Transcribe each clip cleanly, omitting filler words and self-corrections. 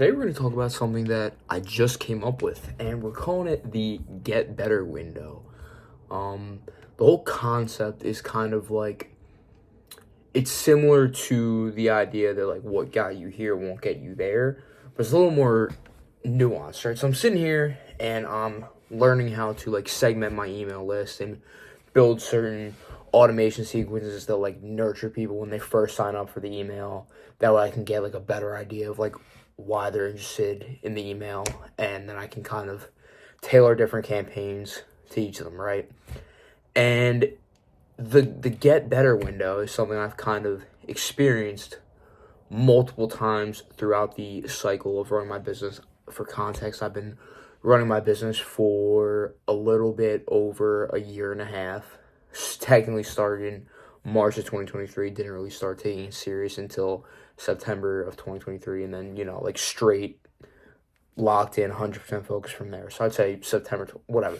Today we're going to talk about something that I just came up with, and we're calling it the Get Better window. The whole concept is kind of like, it's similar to the idea that like what got you here won't get you there, but it's a little more nuanced, right? So I'm sitting here and I'm learning how to like segment my email list and build certain automation sequences that like nurture people when they first sign up for the email. That way I can get like a better idea of like why they're interested in the email, and then I can kind of tailor different campaigns to each of them, right? And the Get Better window is something I've kind of experienced multiple times throughout the cycle of running my business. For context, I've been running my business for a little bit over a year and a half. Technically started in March of 2023, didn't really start taking it serious until September of 2023, and then, like straight locked in 100% focused from there. So I'd say September, whatever.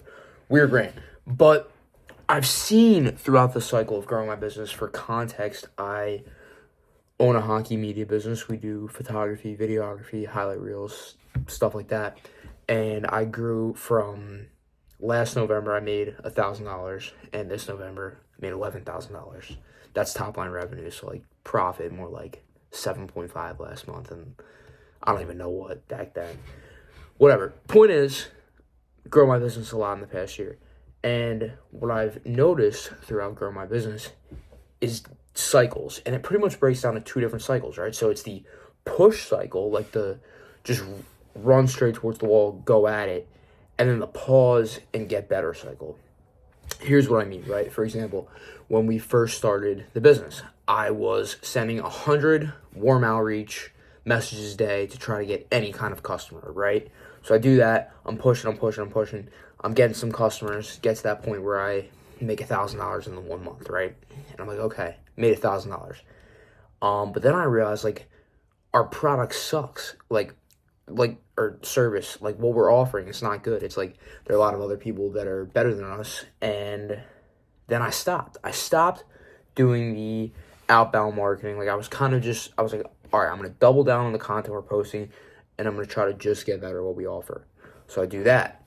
Weird rant. But I've seen throughout the cycle of growing my business, for context, I own a hockey media business. We do photography, videography, highlight reels, stuff like that. And I grew from last November, I made $1,000, and this November, I made $11,000. That's top line revenue, so like profit more like 7.5 last month, and I don't even know what back then. Whatever. Point is, grow my business a lot in the past year. And what I've noticed throughout growing my business is cycles, and it pretty much breaks down to two different cycles, right? So it's the push cycle, like the just run straight towards the wall, go at it, and then the pause and get better cycle. Here's what I mean, right? For example, when we first started the business, I was sending 100 warm outreach messages a day to try to get any kind of customer, right? So I do that. I'm pushing. I'm getting some customers. Get to that point where I make $1,000 in the 1 month, right? And I'm like, okay, made $1,000. But then I realized like our product sucks. Like our service, like what we're offering, it's not good. It's like there are a lot of other people that are better than us. And then I stopped doing the outbound marketing. Like I was like, all right, I'm going to double down on the content we're posting, and I'm going to try to just get better at what we offer. So I do that.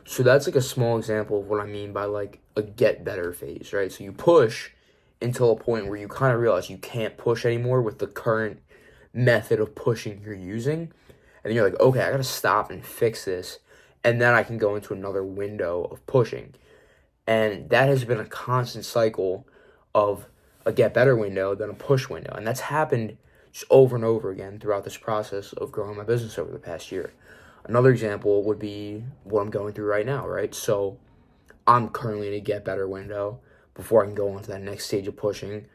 So that's like a small example of what I mean by like a get better phase, right? So you push until a point where you kind of realize you can't push anymore with the current method of pushing you're using. And then you're like, okay, I got to stop and fix this. And then I can go into another window of pushing. And that has been a constant cycle of a get better window, then a push window. And that's happened just over and over again throughout this process of growing my business over the past year. Another example would be what I'm going through right now, right? So I'm currently in a get better window. Before I can go on to that next stage of pushing,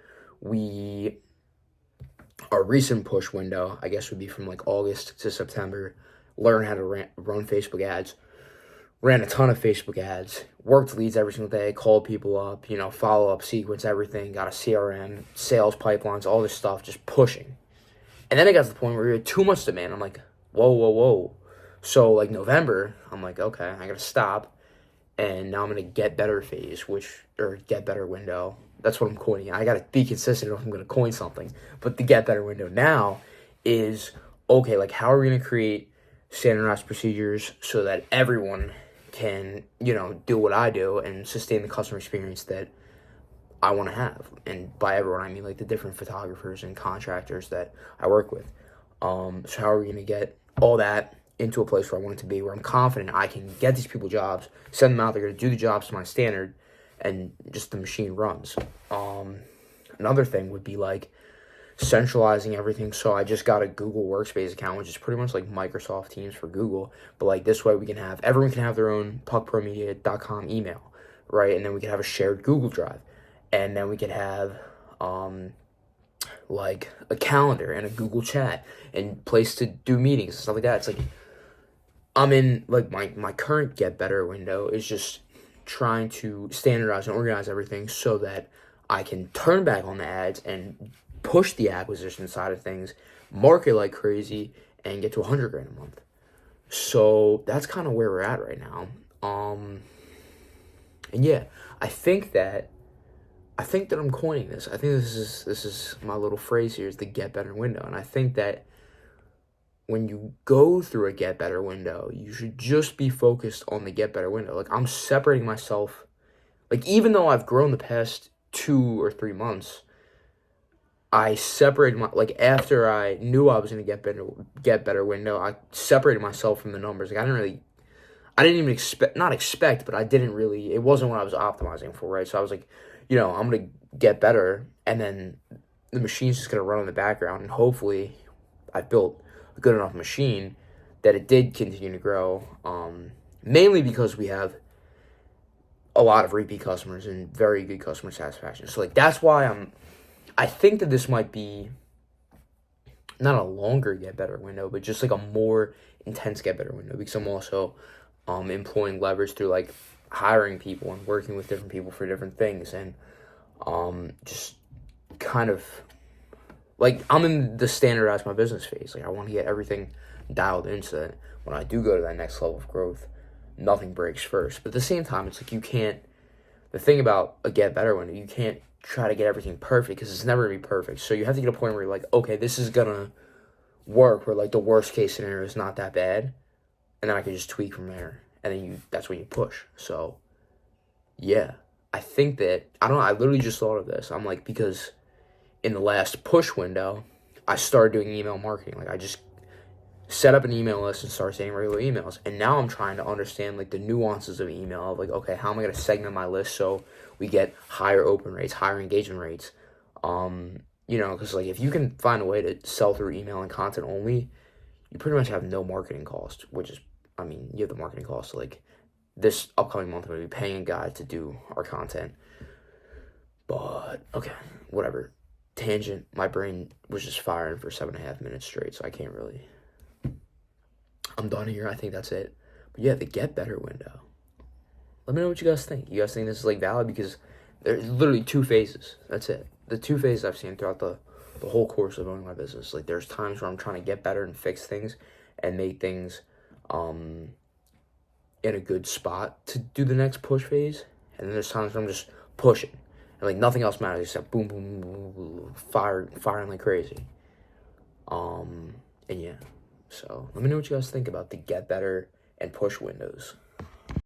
our recent push window, I guess, would be from like August to September. Learn how to run Facebook ads. Ran a ton of Facebook ads. Worked leads every single day. Called people up. Follow up sequence, everything. Got a CRM, sales pipelines, all this stuff. Just pushing. And then it got to the point where we had too much demand. I'm like, whoa. So like November, I'm like, okay, I gotta stop. And now I'm in a get better phase, or get better window. That's what I'm coining. I got to be consistent if I'm going to coin something. But the get better window now is, okay, like how are we going to create standardized procedures so that everyone can, do what I do and sustain the customer experience that I want to have. And by everyone, I mean like the different photographers and contractors that I work with. So how are we going to get all that into a place where I want it to be, where I'm confident I can get these people jobs, send them out, they're going to do the jobs to my standard, and just the machine runs. Another thing would be like centralizing everything. So I just got a Google Workspace account, which is pretty much like Microsoft Teams for Google. But like this way everyone can have their own puckpromedia.com email, right? And then we can have a shared Google Drive. And then we could have like a calendar and a Google Chat and place to do meetings and stuff like that. It's like I'm in like my current get better window is just trying to standardize and organize everything so that I can turn back on the ads and push the acquisition side of things, market like crazy, and get to $100,000 a month. So that's kind of where we're at right now. And yeah, I think that I'm coining this. I think this is my little phrase here is the get better window. And I think that when you go through a get better window, you should just be focused on the get better window. Like, I'm separating myself. Like, even though I've grown the past 2 or 3 months, I separated my, like, after I knew I was going to get better window, I separated myself from the numbers. Like, I didn't even not expect, but I didn't really, it wasn't what I was optimizing for, right? So I was like, I'm going to get better, and then the machine's just going to run in the background, and hopefully I built a good enough machine that it did continue to grow, mainly because we have a lot of repeat customers and very good customer satisfaction. So, like, that's why I think that this might be not a longer get better window, but just like a more intense get better window, because I'm also employing leverage through like hiring people and working with different people for different things, and just kind of like I'm in the standardize my business phase. Like, I want to get everything dialed in so that when I do go to that next level of growth, nothing breaks first. But at the same time, it's like the thing about a get better window, you can't try to get everything perfect because it's never gonna be perfect. So you have to get a point where you're like, okay, this is gonna work, where like the worst case scenario is not that bad, and then I can just tweak from there, and then that's when you push. So yeah, I think that, I don't know, I literally just thought of this. I'm like, because in the last push window, I started doing email marketing. Like, I just set up an email list and start sending regular emails. And now I'm trying to understand like the nuances of email, of like, okay, how am I going to segment my list so we get higher open rates, higher engagement rates? Because like, if you can find a way to sell through email and content only, you pretty much have no marketing cost, which is, you have the marketing cost. So like, this upcoming month, I'm going to be paying a guy to do our content. But okay, whatever. Tangent. My brain was just firing for 7.5 minutes straight, so I can't really. I'm done here. I think that's it. But yeah, the get better window. Let me know what you guys think. You guys think this is like valid? Because there's literally 2 phases. That's it. The 2 phases I've seen throughout the whole course of owning my business. Like, there's times where I'm trying to get better and fix things and make things in a good spot to do the next push phase. And then there's times where I'm just pushing. And like, nothing else matters except boom, boom, boom, boom, firing like crazy. And yeah. So let me know what you guys think about the get better and push windows.